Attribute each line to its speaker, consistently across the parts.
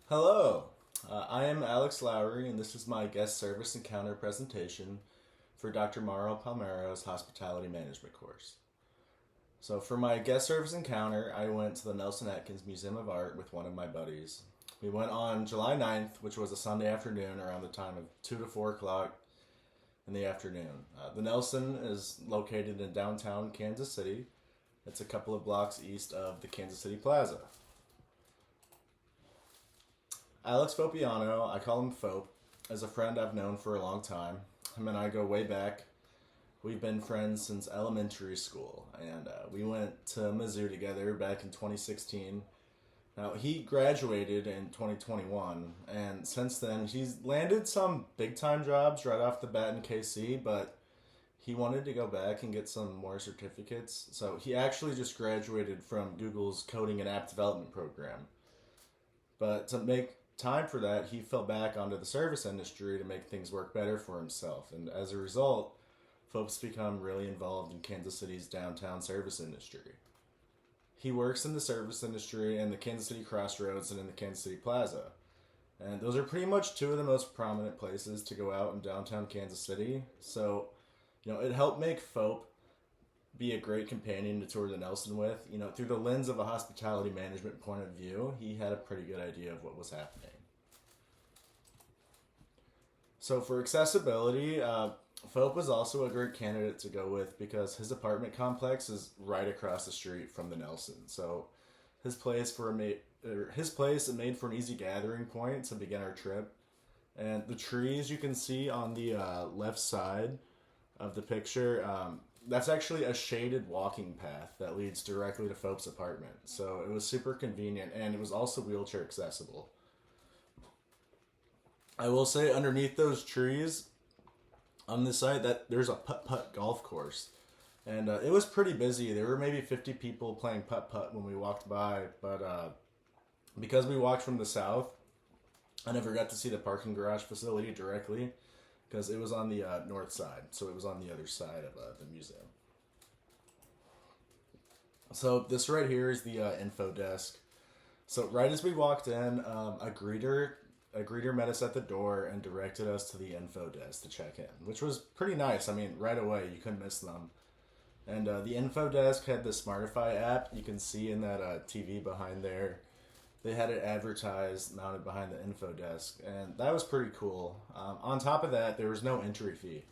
Speaker 1: Hello, I am Alex Lowery, and this is my guest service encounter presentation for Dr. Mauro Palmero's hospitality management course. So, for my guest service encounter, I went to the Nelson Atkins Museum of Art with one of my buddies. We went on July 9th, which was a Sunday afternoon around the time of 2 to 4 o'clock in the afternoon. The Nelson is located in downtown Kansas City. It's a couple of blocks east of the Kansas City Plaza. Alex Fopiano, I call him Fop, is a friend I've known for a long time. Him and I go way back. We've been friends since elementary school, and we went to Mizzou together back in 2016. Now, he graduated in 2021, and since then, he's landed some big time jobs right off the bat in KC, but he wanted to go back and get some more certificates. So he actually just graduated from Google's coding and app development program. But to make time for that, he fell back onto the service industry to make things work better for himself. And as a result, folks become really involved in Kansas City's downtown service industry. He works in the service industry in the Kansas City Crossroads and in the Kansas City Plaza. And those are pretty much two of the most prominent places to go out in downtown Kansas City. So, it helped make Fope be a great companion to tour the Nelson with. Through the lens of a hospitality management point of view, he had a pretty good idea of what was happening. So for accessibility, Fope was also a great candidate to go with because his apartment complex is right across the street from the Nelson. So his place it made for an easy gathering point to begin our trip. And the trees you can see on the left side of the picture, that's actually a shaded walking path that leads directly to Fope's apartment. So it was super convenient, and it was also wheelchair accessible. I will say underneath those trees on the side that there's a putt-putt golf course. And it was pretty busy. There were maybe 50 people playing putt-putt when we walked by. But because we walked from the south, I never got to see the parking garage facility directly because it was on the north side. So it was on the other side of the museum. So this right here is the info desk. So right as we walked in, a greeter met us at the door and directed us to the info desk to check in, which was pretty nice. I mean, right away, you couldn't miss them. And the info desk had the Smartify app. You can see in that TV behind there. They had it advertised, mounted behind the info desk, and that was pretty cool. On top of that, there was no entry fee.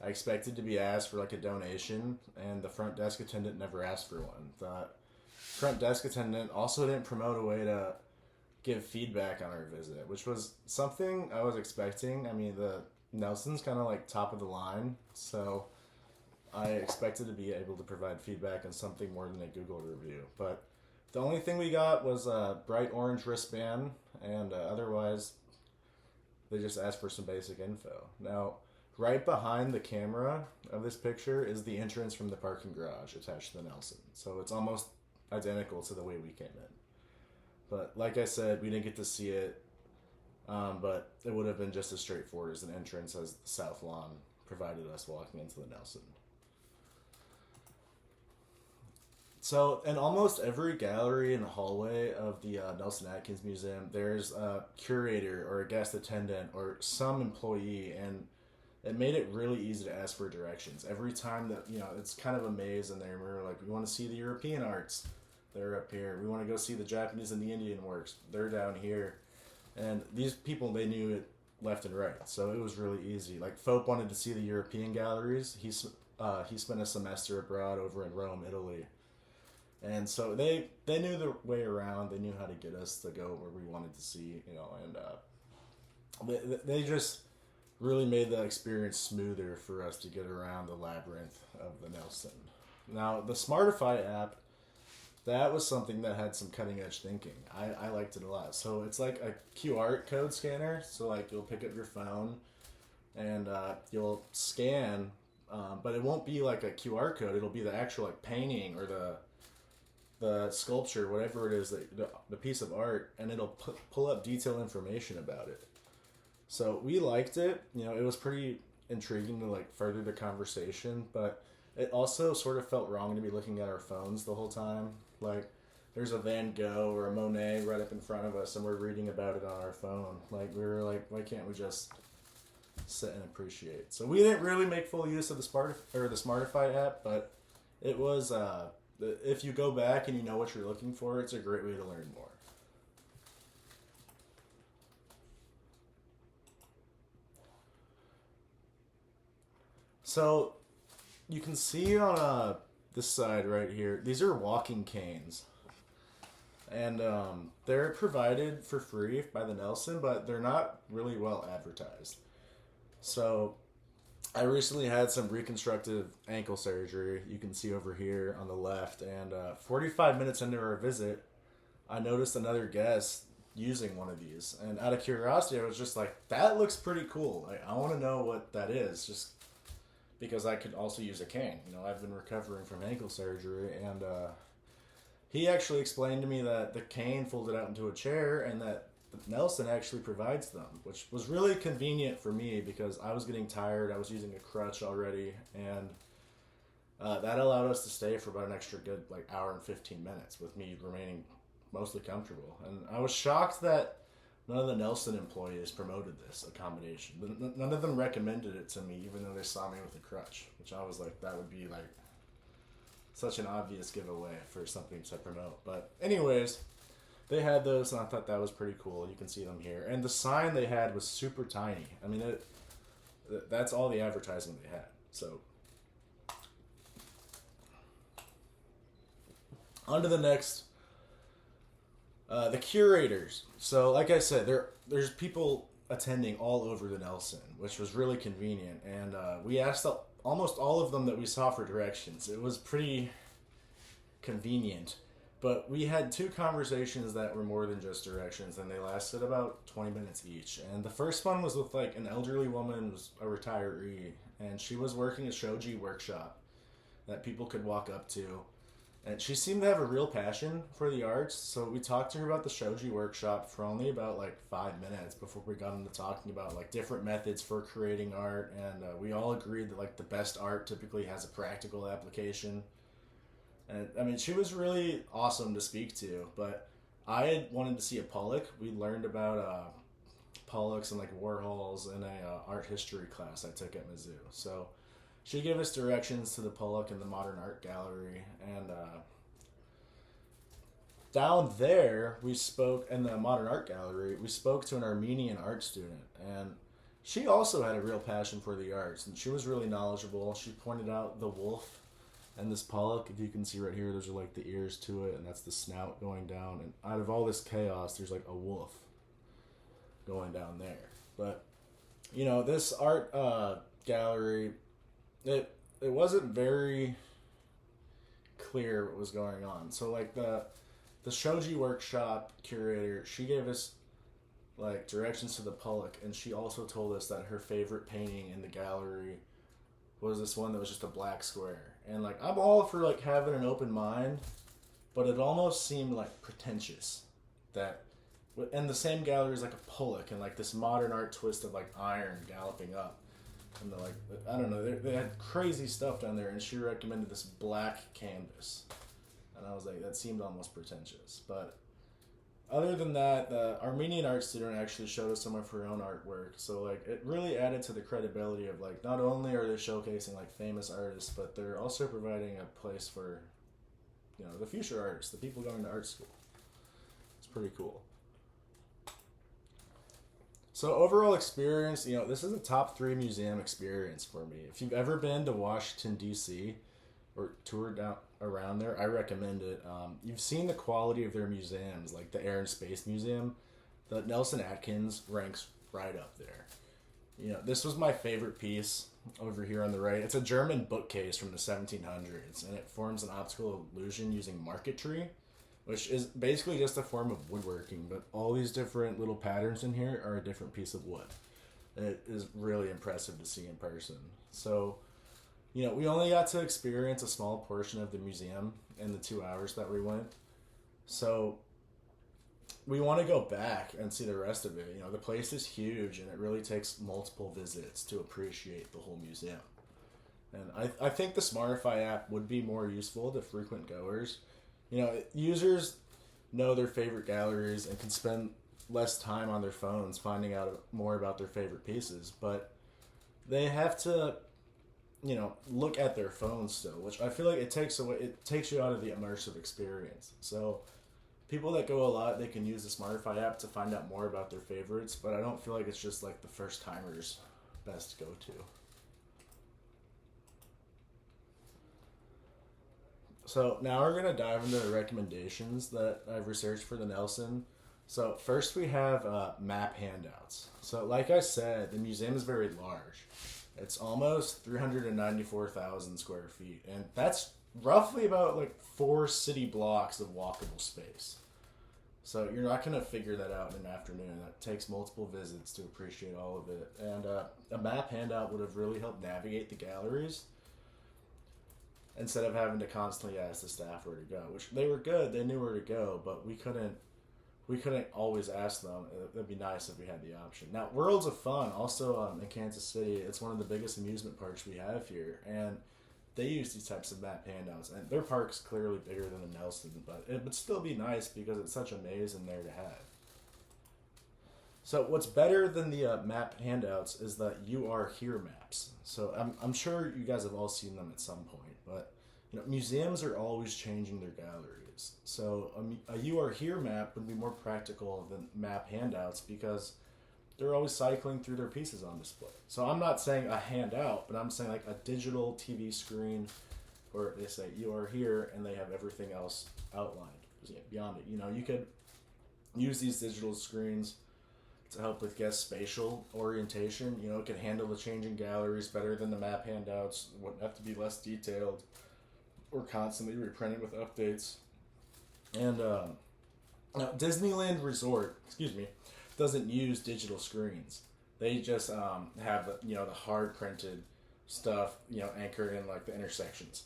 Speaker 1: I expected to be asked for like a donation, and the front desk attendant never asked for one. The front desk attendant also didn't promote a way to give feedback on our visit, which was something I was expecting. I mean, the Nelson's kind of like top of the line, so I expected to be able to provide feedback on something more than a Google review. But the only thing we got was a bright orange wristband, and otherwise, they just asked for some basic info. Now, right behind the camera of this picture is the entrance from the parking garage attached to the Nelson. So it's almost identical to the way we came in. But like I said, we didn't get to see it, but it would have been just as straightforward as an entrance as the South Lawn provided us walking into the Nelson. So in almost every gallery and hallway of the Nelson Atkins Museum, there's a curator or a guest attendant or some employee, and it made it really easy to ask for directions. Every time that, it's kind of a maze in there, and we were like, we want to see the European arts. They're up here. We want to go see the Japanese and the Indian works. They're down here. And these people, they knew it left and right. So it was really easy. Like, Fope wanted to see the European galleries. He spent a semester abroad over in Rome, Italy. And so they knew the way around. They knew how to get us to go where we wanted to see, and they just really made the experience smoother for us to get around the labyrinth of the Nelson. Now, the Smartify app, that was something that had some cutting edge thinking. I liked it a lot. So it's like a QR code scanner. So like you'll pick up your phone and you'll scan, but it won't be like a QR code. It'll be the actual like painting or the sculpture, whatever it is, the piece of art, and it'll pull up detailed information about it. So we liked it. It was pretty intriguing to like further the conversation, but it also sort of felt wrong to be looking at our phones the whole time. Like, there's a Van Gogh or a Monet right up in front of us, and we're reading about it on our phone. Like, we were like, why can't we just sit and appreciate? So we didn't really make full use of the Smartify app, but it was if you go back and you know what you're looking for, it's a great way to learn more. So you can see on this side right here, these are walking canes. And they're provided for free by the Nelson, but they're not really well advertised. So I recently had some reconstructive ankle surgery. You can see over here on the left. And 45 minutes into our visit, I noticed another guest using one of these. And out of curiosity, I was just like, that looks pretty cool. Like, I want to know what that is, just because I could also use a cane. You know, I've been recovering from ankle surgery, and he actually explained to me that the cane folded out into a chair and that Nelson actually provides them, which was really convenient for me because I was getting tired. I was using a crutch already, and that allowed us to stay for about an extra good hour and 15 minutes with me remaining mostly comfortable. And I was shocked that none of the Nelson employees promoted this accommodation. None of them recommended it to me, even though they saw me with a crutch, which I was like, that would be such an obvious giveaway for something to promote. But anyways, they had those, and I thought that was pretty cool. You can see them here. And the sign they had was super tiny. I mean, that's all the advertising they had. So on to the next. The curators. So like I said, there's people attending all over the Nelson, which was really convenient. And we asked almost all of them that we saw for directions. It was pretty convenient. But we had two conversations that were more than just directions, and they lasted about 20 minutes each. And the first one was with an elderly woman, was a retiree, and she was working a shoji workshop that people could walk up to. And she seemed to have a real passion for the arts, so we talked to her about the shoji workshop for only about 5 minutes before we got into talking about different methods for creating art. And we all agreed that the best art typically has a practical application. And I mean, she was really awesome to speak to, but I had wanted to see a Pollock. We learned about Pollocks and Warhols in a art history class I took at Mizzou. So she gave us directions to the Pollock and the Modern Art Gallery. And down there, we spoke, in the Modern Art Gallery, we spoke to an Armenian art student. And she also had a real passion for the arts, and she was really knowledgeable. She pointed out the wolf and this Pollock. If you can see right here, those are the ears to it, and that's the snout going down. And out of all this chaos, there's a wolf going down there. But, this art gallery, it wasn't very clear what was going on. So the shoji workshop curator, she gave us directions to the Pollock, and she also told us that her favorite painting in the gallery was this one that was just a black square. And I'm all for having an open mind, but it almost seemed pretentious that, and the same gallery is a Pollock and this modern art twist of iron galloping up. And I don't know, they had crazy stuff down there, and she recommended this black canvas. And I was like, that seemed almost pretentious. But other than that, the Armenian art student actually showed us some of her own artwork. So it really added to the credibility of not only are they showcasing famous artists, but they're also providing a place for the future artists, the people going to art school. It's pretty cool. So overall experience, this is a top 3 museum experience for me. If you've ever been to Washington, D.C., or toured down around there, I recommend it. You've seen the quality of their museums, like the Air and Space Museum. The Nelson Atkins ranks right up there. This was my favorite piece over here on the right. It's a German bookcase from the 1700s, and it forms an optical illusion using marquetry, which is basically just a form of woodworking, but all these different little patterns in here are a different piece of wood. And it is really impressive to see in person. So, we only got to experience a small portion of the museum in the 2 hours that we went. So we want to go back and see the rest of it. The place is huge, and it really takes multiple visits to appreciate the whole museum. And I think the Smartify app would be more useful to frequent goers. Users know their favorite galleries and can spend less time on their phones finding out more about their favorite pieces, but they have to, look at their phones still, which I feel like it takes you out of the immersive experience. So people that go a lot, they can use the Smartify app to find out more about their favorites, but I don't feel like it's just like the first timers best go to. So now we're gonna dive into the recommendations that I've researched for the Nelson. So first we have map handouts. So like I said, the museum is very large. It's almost 394,000 square feet, and that's roughly about like 4 city blocks of walkable space. So you're not gonna figure that out in an afternoon. That takes multiple visits to appreciate all of it. And a map handout would have really helped navigate the galleries instead of having to constantly ask the staff where to go. Which they were good; they knew where to go, but we couldn't always ask them. It'd be nice if we had the option. Now, Worlds of Fun, also in Kansas City, it's one of the biggest amusement parks we have here, and they use these types of map handouts. And their park's clearly bigger than the Nelson, but it would still be nice because it's such a maze in there to have. So what's better than the map handouts is the You Are Here maps. So I'm sure you guys have all seen them at some point, but museums are always changing their galleries. So a You Are Here map would be more practical than map handouts because they're always cycling through their pieces on display. So I'm not saying a handout, but I'm saying like a digital TV screen where they say You Are Here and they have everything else outlined beyond it. You could use these digital screens to help with guest spatial orientation. It could handle the changing galleries better than the map handouts. It wouldn't have to be less detailed or constantly reprinted with updates. And now Disneyland Resort, doesn't use digital screens. They just have the hard printed stuff anchored in like the intersections.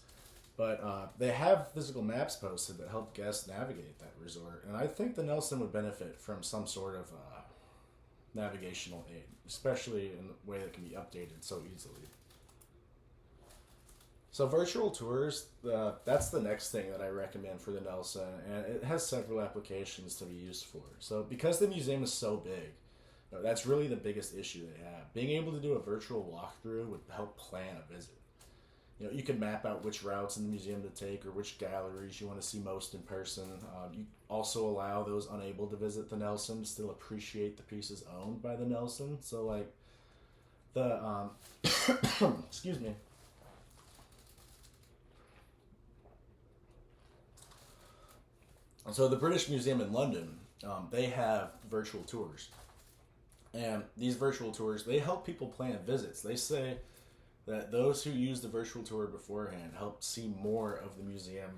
Speaker 1: But they have physical maps posted that help guests navigate that resort, and I think the Nelson would benefit from some sort of navigational aid, especially in a way that can be updated so easily. So virtual tours, that's the next thing that I recommend for the Nelson, and it has several applications to be used for. So because the museum is so big, that's really the biggest issue they have. Being able to do a virtual walkthrough would help plan a visit. You could map out which routes in the museum to take or which galleries you want to see most in person. You also allow those unable to visit the Nelson to still appreciate the pieces owned by the Nelson. So like the excuse me. So the British Museum in London, they have virtual tours. And these virtual tours, they help people plan visits. They say that those who use the virtual tour beforehand help see more of the museum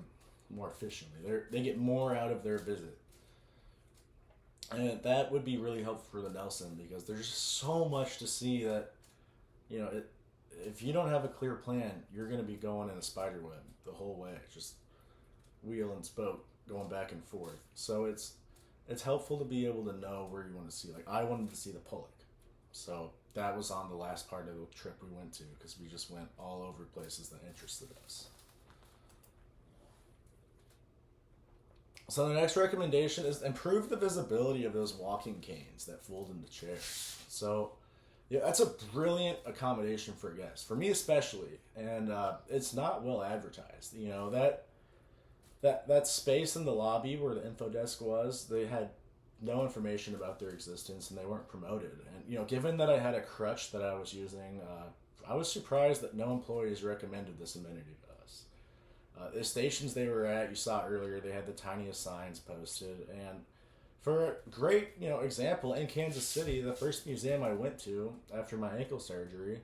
Speaker 1: more efficiently. They get more out of their visit. And that would be really helpful for the Nelson because there's just so much to see that, if you don't have a clear plan, you're going to be going in a spider web the whole way, just wheel and spoke going back and forth. So it's helpful to be able to know where you want to see. Like I wanted to see the Pollock, so that was on the last part of the trip we went to because we just went all over places that interested us. So the next recommendation is improve the visibility of those walking canes that fold into chairs. So yeah, that's a brilliant accommodation for guests, for me especially, and it's not well advertised. That space in the lobby where the info desk was, they had no information about their existence and they weren't promoted. And given that I had a crutch that I was using, I was surprised that no employees recommended this amenity to us. The stations they were at, you saw earlier, they had the tiniest signs posted. And for a great example, in Kansas City, the first museum I went to after my ankle surgery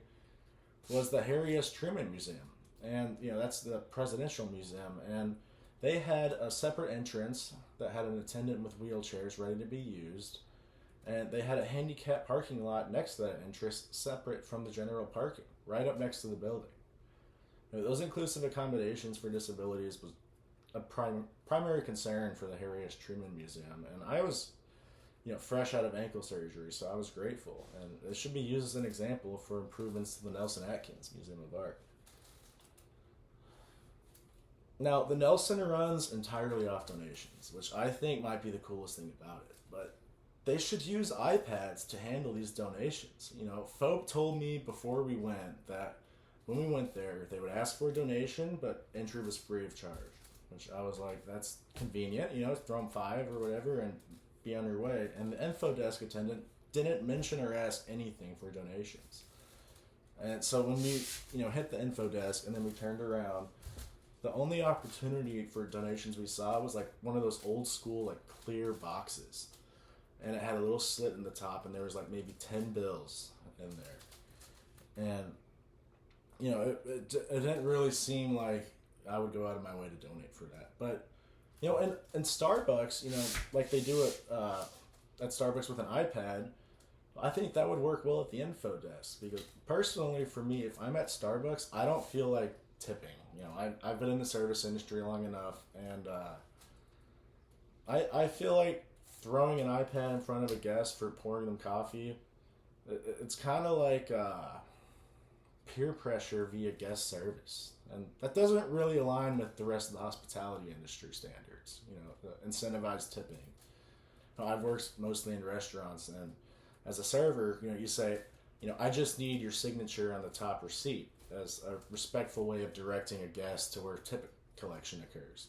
Speaker 1: was the Harry S. Truman Museum, and that's the presidential museum. And they had a separate entrance that had an attendant with wheelchairs ready to be used, and they had a handicap parking lot next to that entrance, separate from the general parking, right up next to the building. Those inclusive accommodations for disabilities was a primary concern for the Harry S. Truman Museum, and I was, fresh out of ankle surgery, so I was grateful, and it should be used as an example for improvements to the Nelson Atkins Museum of Art. Now, the Nelson runs entirely off donations, which I think might be the coolest thing about it. But they should use iPads to handle these donations. Folk told me before we went that when we went there, they would ask for a donation, but entry was free of charge. Which I was like, that's convenient. Throw them five or whatever and be on your way. And the info desk attendant didn't mention or ask anything for donations. And so when we, hit the info desk and then we turned around, the only opportunity for donations we saw was like one of those old school like clear boxes, and it had a little slit in the top, and there was like maybe 10 bills in there, and it didn't really seem like I would go out of my way to donate for that. But in Starbucks, like they do it at Starbucks with an iPad. I think that would work well at the info desk, because personally for me, if I'm at Starbucks, I don't feel like tipping. I've been in the service industry long enough, and I feel like throwing an iPad in front of a guest for pouring them coffee, it's kind of like peer pressure via guest service, and that doesn't really align with the rest of the hospitality industry standards. The incentivized tipping. I've worked mostly in restaurants, and as a server, you say, I just need your signature on the top receipt, as a respectful way of directing a guest to where tip collection occurs.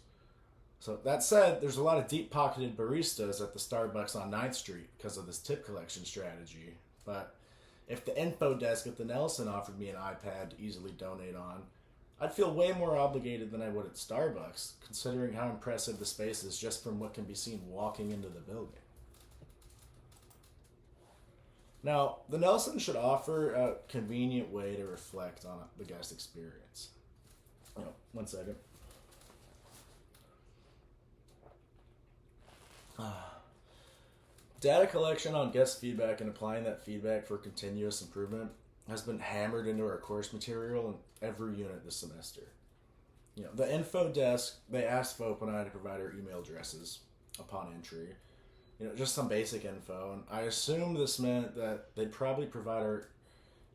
Speaker 1: So that said, there's a lot of deep-pocketed baristas at the Starbucks on 9th Street because of this tip collection strategy. But if the info desk at the Nelson offered me an iPad to easily donate on, I'd feel way more obligated than I would at Starbucks, considering how impressive the space is just from what can be seen walking into the building. Now, the Nelson should offer a convenient way to reflect on the guest experience. One second. Data collection on guest feedback and applying that feedback for continuous improvement has been hammered into our course material in every unit this semester. The info desk, they asked Fope and I to provide our email addresses upon entry. Just some basic info, and I assumed this meant that they'd probably provide our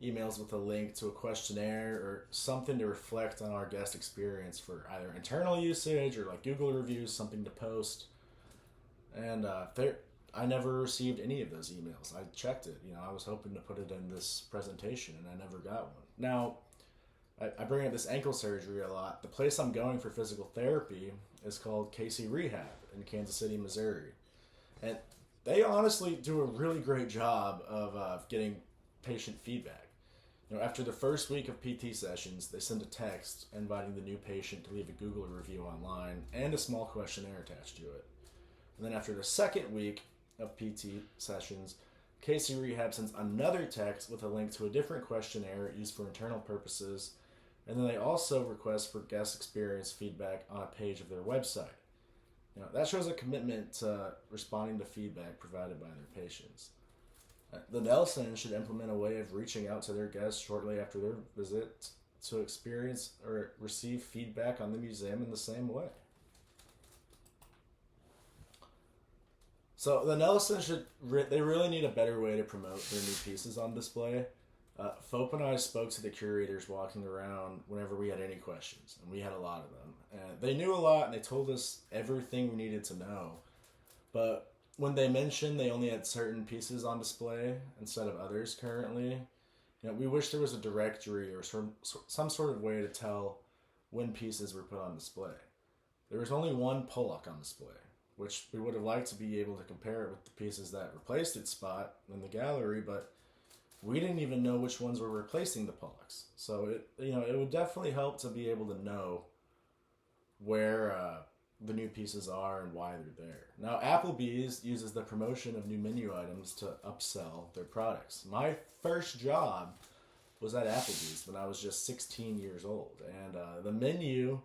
Speaker 1: emails with a link to a questionnaire or something to reflect on our guest experience for either internal usage or like Google reviews, something to post. And I never received any of those emails. I checked it. I was hoping to put it in this presentation, and I never got one. Now, I bring up this ankle surgery a lot. The place I'm going for physical therapy is called Casey Rehab in Kansas City, Missouri. And they honestly do a really great job of getting patient feedback. After the first week of PT sessions, they send a text inviting the new patient to leave a Google review online and a small questionnaire attached to it. And then after the second week of PT sessions, Casey Rehab sends another text with a link to a different questionnaire used for internal purposes, and then they also request for guest experience feedback on a page of their website. That shows a commitment to responding to feedback provided by their patients. The Nelson should implement a way of reaching out to their guests shortly after their visit to experience or receive feedback on the museum in the same way. So the Nelson they really need a better way to promote their new pieces on display. Fope and I spoke to the curators walking around whenever we had any questions, and we had a lot of them. And they knew a lot, and they told us everything we needed to know. But when they mentioned they only had certain pieces on display instead of others currently, we wish there was a directory or some sort of way to tell when pieces were put on display. There was only one Pollock on display, which we would have liked to be able to compare it with the pieces that replaced its spot in the gallery, but we didn't even know which ones were replacing the Pollocks. So it would definitely help to be able to know where the new pieces are and why they're there. Now, Applebee's uses the promotion of new menu items to upsell their products. My first job was at Applebee's when I was just 16 years old, and the menu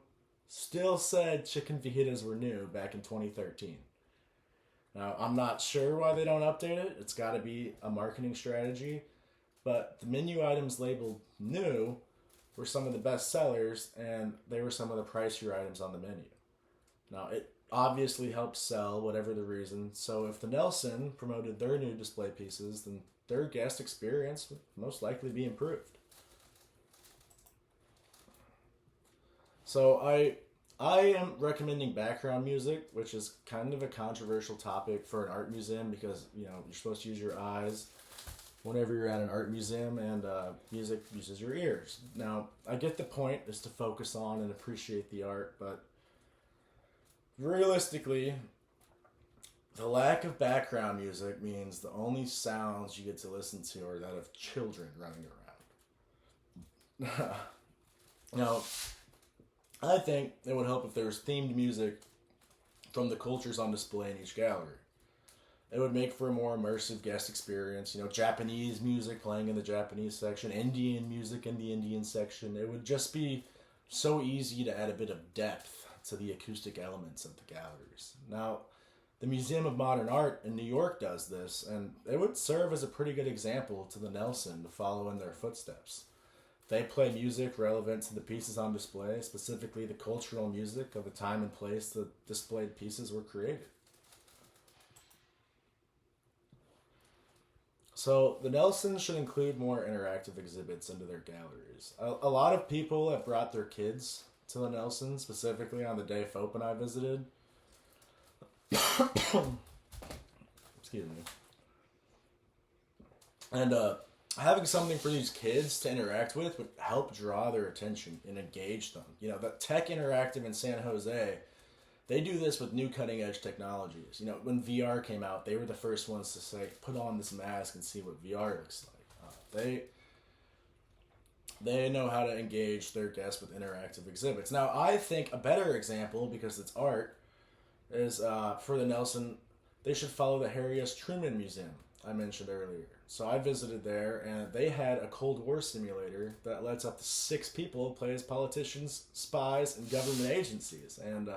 Speaker 1: still said chicken fajitas were new back in 2013. Now, I'm not sure why they don't update it. It's got to be a marketing strategy. But the menu items labeled new were some of the best sellers, and they were some of the pricier items on the menu. Now, it obviously helps sell, whatever the reason. So if the Nelson promoted their new display pieces, then their guest experience would most likely be improved. So I I am recommending background music, which is kind of a controversial topic for an art museum because you're supposed to use your eyes whenever you're at an art museum, and music uses your ears. Now, I get the point is to focus on and appreciate the art, but realistically, the lack of background music means the only sounds you get to listen to are that of children running around. Now, I think it would help if there was themed music from the cultures on display in each gallery. It would make for a more immersive guest experience. Japanese music playing in the Japanese section, Indian music in the Indian section. It would just be so easy to add a bit of depth to the acoustic elements of the galleries. Now, the Museum of Modern Art in New York does this, and it would serve as a pretty good example to the Nelson to follow in their footsteps. They play music relevant to the pieces on display, specifically the cultural music of the time and place the displayed pieces were created. So the Nelsons should include more interactive exhibits into their galleries. A lot of people have brought their kids to the Nelsons, specifically on the day Fope and I visited. Excuse me. And having something for these kids to interact with would help draw their attention and engage them. The Tech Interactive in San Jose, they do this with new cutting edge technologies. When VR came out, they were the first ones to say, put on this mask and see what VR looks like. They know how to engage their guests with interactive exhibits. Now, I think a better example, because it's art, is for the Nelson, they should follow the Harry S. Truman Museum I mentioned earlier. So I visited there, and they had a Cold War simulator that lets up to 6 people play as politicians, spies, and government agencies. And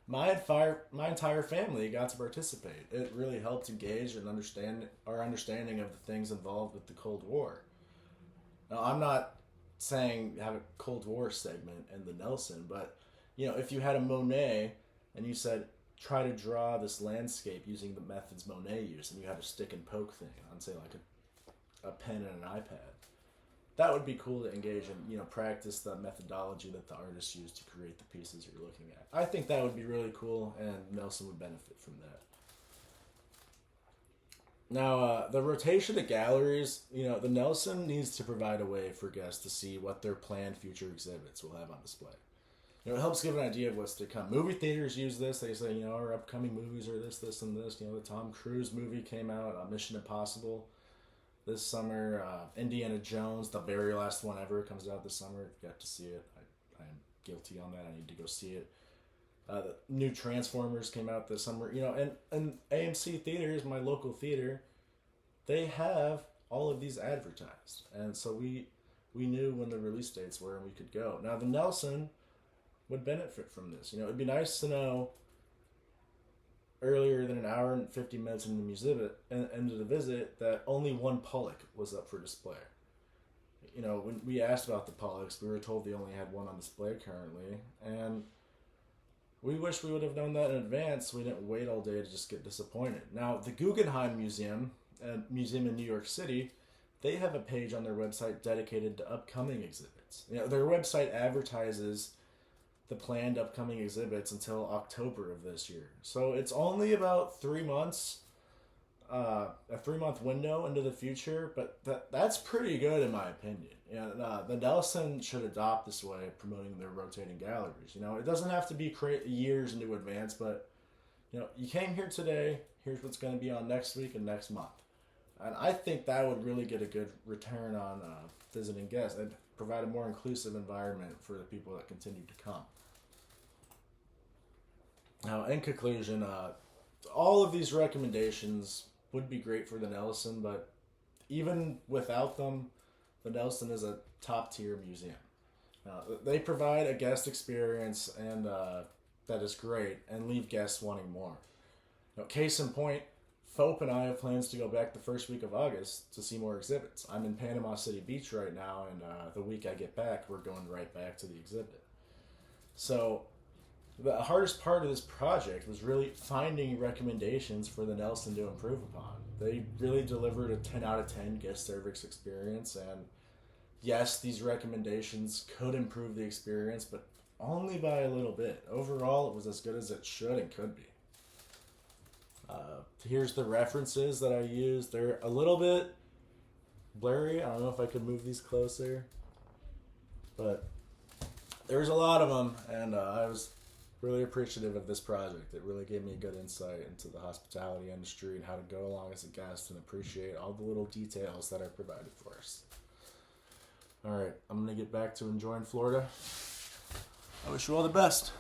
Speaker 1: my entire family got to participate. It really helped engage and understand our understanding of the things involved with the Cold War. Now, I'm not saying have a Cold War segment in the Nelson, but if you had a Monet and you said try to draw this landscape using the methods Monet used, and you had a stick and poke thing on, say, like a pen and an iPad, that would be cool to engage and practice the methodology that the artist used to create the pieces you're looking at. I think that would be really cool, and Nelson would benefit from that. Now, the rotation of galleries, the Nelson needs to provide a way for guests to see what their planned future exhibits will have on display. It helps give an idea of what's to come. Movie theaters use this. They say, our upcoming movies are this, this, and this. The Tom Cruise movie came out, Mission Impossible, this summer. Indiana Jones, the very last one ever, comes out this summer. Got to see it. I am guilty on that. I need to go see it. The new Transformers came out this summer. And AMC theaters, my local theater, they have all of these advertised. And so we knew when the release dates were and we could go. Now, the Nelson would benefit from this. It'd be nice to know earlier than an hour and 50 minutes into the visit that only one Pollock was up for display. When we asked about the Pollocks, we were told they only had one on display currently, and we wish we would have known that in advance so we didn't wait all day to just get disappointed. Now, the Guggenheim Museum, a museum in New York City, they have a page on their website dedicated to upcoming exhibits. Their website advertises the planned upcoming exhibits until October of this year. So it's only about 3 months, a 3-month window into the future, but that's pretty good in my opinion. The Nelson should adopt this way of promoting their rotating galleries. It doesn't have to be years into advance, but you came here today, here's what's going to be on next week and next month. And I think that would really get a good return on visiting guests and provide a more inclusive environment for the people that continue to come. Now, in conclusion, all of these recommendations would be great for the Nelson, but even without them, the Nelson is a top-tier museum. They provide a guest experience and that is great and leave guests wanting more. Case in point, Fope and I have plans to go back the first week of August to see more exhibits. I'm in Panama City Beach right now, and the week I get back, we're going right back to the exhibit. So the hardest part of this project was really finding recommendations for the Nelson to improve upon. They really delivered a 10 out of 10 guest service experience, and yes, these recommendations could improve the experience, but only by a little bit. Overall, it was as good as it should and could be. Here's the references that I used. They're a little bit blurry. I don't know if I could move these closer, but there's a lot of them, and I was really appreciative of this project. It really gave me a good insight into the hospitality industry and how to go along as a guest and appreciate all the little details that are provided for us. All right, I'm going to get back to enjoying Florida. I wish you all the best.